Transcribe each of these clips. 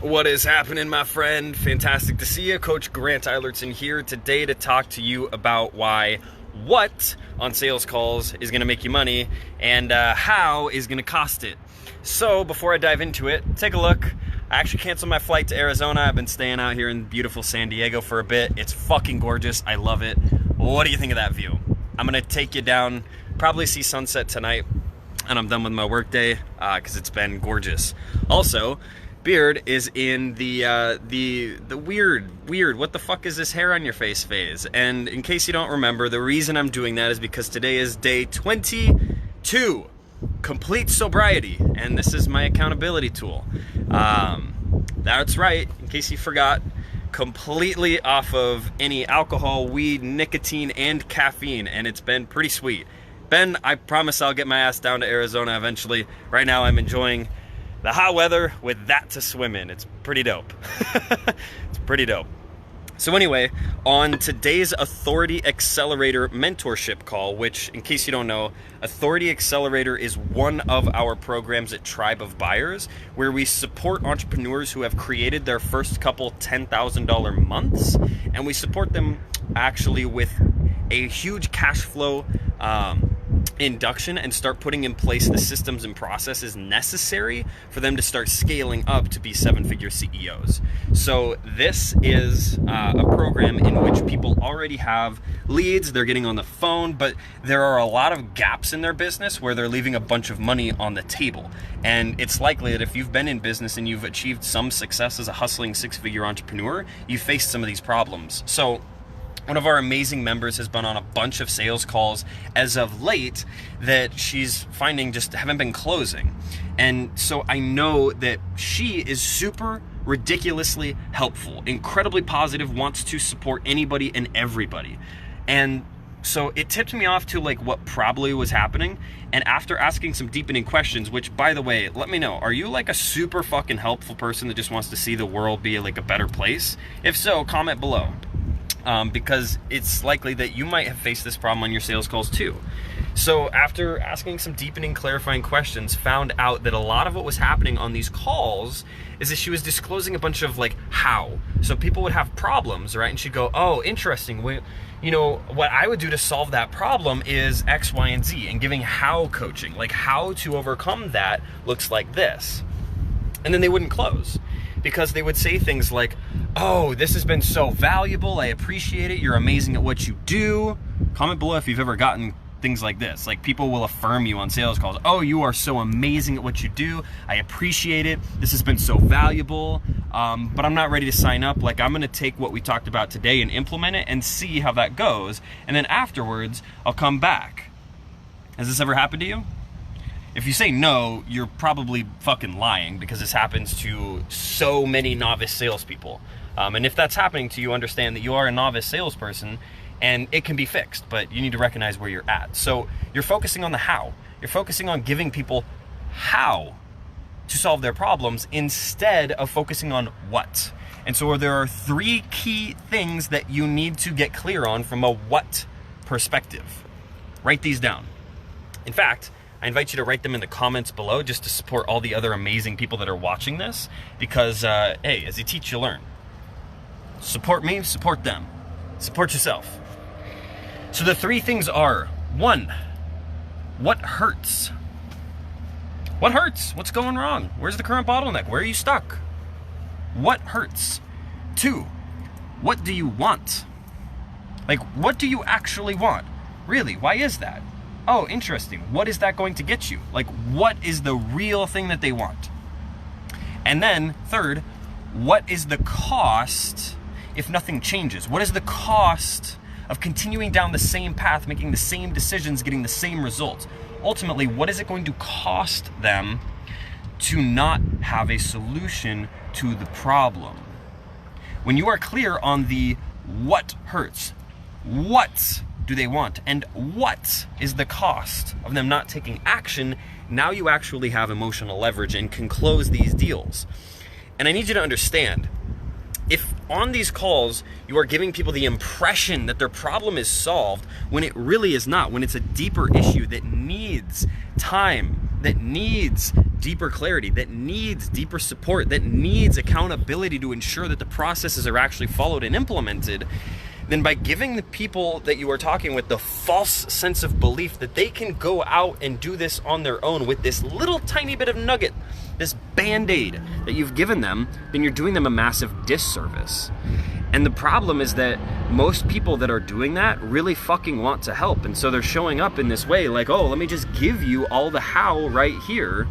What is happening, my friend? Fantastic to see you. Coach Grant Eilertson here today to talk to you about why what on sales calls is going to make you money and how is going to cost it. So before I dive into it, take a look. I actually canceled my flight to Arizona. I've been staying out here in beautiful San Diego for a bit. It's fucking gorgeous. I love it. What do you think of that view? I'm going to take you down, probably see sunset tonight, and I'm done with my workday because it's been gorgeous. Also, Beard is in the weird what the fuck is this hair on your face phase. And in case you don't remember, the reason I'm doing that is because today is day 22, complete sobriety, and this is my accountability tool. That's right, in case you forgot, completely off of any alcohol, weed, nicotine, and caffeine, and it's been pretty sweet. Ben, I promise I'll get my ass down to Arizona eventually. Right now I'm enjoying the hot weather with that to swim in. It's pretty dope. It's pretty dope. So anyway, on today's Authority Accelerator mentorship call, which, in case you don't know, Authority Accelerator is one of our programs at Tribe of Buyers, where we support entrepreneurs who have created their first couple $10,000 months, and we support them actually with a huge cash flow induction and start putting in place the systems and processes necessary for them to start scaling up to be seven-figure CEOs. So this is a program in which people already have leads, they're getting on the phone, but there are a lot of gaps in their business where they're leaving a bunch of money on the table. And it's likely that if you've been in business and you've achieved some success as a hustling six-figure entrepreneur, you faced some of these problems. So one of our amazing members has been on a bunch of sales calls as of late that she's finding just haven't been closing. And so I know that she is super ridiculously helpful, incredibly positive, wants to support anybody and everybody. And so it tipped me off to like what probably was happening. And after asking some deepening questions, which, by the way, let me know, are you like a super fucking helpful person that just wants to see the world be like a better place? If so, comment below. Because it's likely that you might have faced this problem on your sales calls too. So after asking some deepening, clarifying questions, found out that a lot of what was happening on these calls is that she was disclosing a bunch of like how. So people would have problems, right? And she'd go, oh, interesting. You know, what I would do to solve that problem is X, Y, and Z, and giving how coaching, like how to overcome that looks like this. And then they wouldn't close because they would say things like, oh, this has been so valuable. I appreciate it. You're amazing at what you do. Comment below if you've ever gotten things like this. Like people will affirm you on sales calls. Oh, you are so amazing at what you do. I appreciate it. This has been so valuable. But I'm not ready to sign up. Like I'm going to take what we talked about today and implement it and see how that goes. And then afterwards, I'll come back. Has this ever happened to you? If you say no, you're probably fucking lying because this happens to so many novice salespeople. And if that's happening to you, understand that you are a novice salesperson and it can be fixed, but you need to recognize where you're at. So you're focusing on the how. You're focusing on giving people how to solve their problems instead of focusing on what. And so there are three key things that you need to get clear on from a what perspective. Write these down. In fact, I invite you to write them in the comments below just to support all the other amazing people that are watching this because, hey, as you teach, you learn. Support me, support them. Support yourself. So the three things are, 1, what hurts? What hurts? What's going wrong? Where's the current bottleneck? Where are you stuck? What hurts? 2, what do you want? Like, what do you actually want? Really, why is that? Oh, interesting. What is that going to get you? Like, what is the real thing that they want? And then, 3rd, what is the cost if nothing changes? What is the cost of continuing down the same path, making the same decisions, getting the same results? Ultimately, what is it going to cost them to not have a solution to the problem? When you are clear on the what hurts, what do they want, and what is the cost of them not taking action, now you actually have emotional leverage and can close these deals. And I need you to understand, if on these calls you are giving people the impression that their problem is solved when it really is not, when it's a deeper issue that needs time, that needs deeper clarity, that needs deeper support, that needs accountability to ensure that the processes are actually followed and implemented, then by giving the people that you are talking with the false sense of belief that they can go out and do this on their own with this little tiny bit of nugget, this band-aid that you've given them, then you're doing them a massive disservice. And the problem is that most people that are doing that really fucking want to help. And so they're showing up in this way like, oh, let me just give you all the how right here,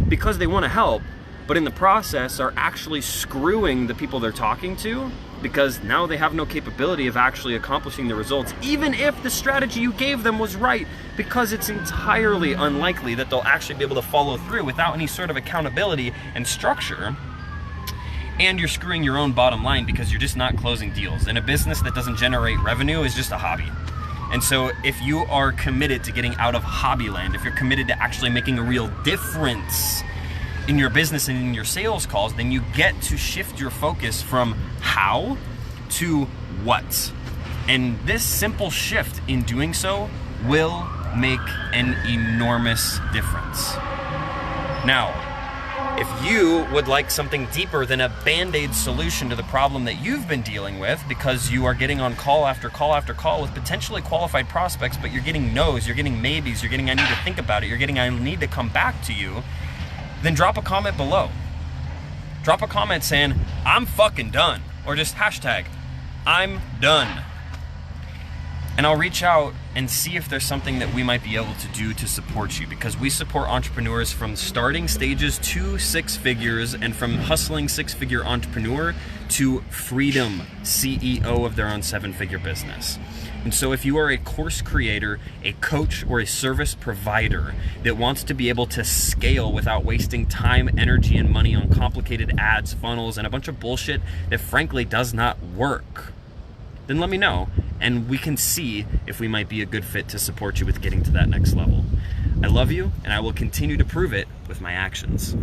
because they want to help, but in the process are actually screwing the people they're talking to, because now they have no capability of actually accomplishing the results, even if the strategy you gave them was right, because it's entirely unlikely that they'll actually be able to follow through without any sort of accountability and structure. And you're screwing your own bottom line because you're just not closing deals. And a business that doesn't generate revenue is just a hobby. And so if you are committed to getting out of hobby land, if you're committed to actually making a real difference in your business and in your sales calls, then you get to shift your focus from how to what. And this simple shift in doing so will make an enormous difference. Now, if you would like something deeper than a band-aid solution to the problem that you've been dealing with, because you are getting on call after call after call with potentially qualified prospects, but you're getting no's, you're getting maybes, you're getting I need to think about it, you're getting I need to come back to you, then drop a comment below. Drop a comment saying, I'm fucking done. Or just hashtag, I'm done. And I'll reach out and see if there's something that we might be able to do to support you, because we support entrepreneurs from starting stages to 6 figures, and from hustling 6-figure entrepreneur to freedom CEO of their own 7-figure business. And so if you are a course creator, a coach, or a service provider that wants to be able to scale without wasting time, energy, and money on complicated ads, funnels, and a bunch of bullshit that frankly does not work, then let me know, and we can see if we might be a good fit to support you with getting to that next level. I love you, and I will continue to prove it with my actions.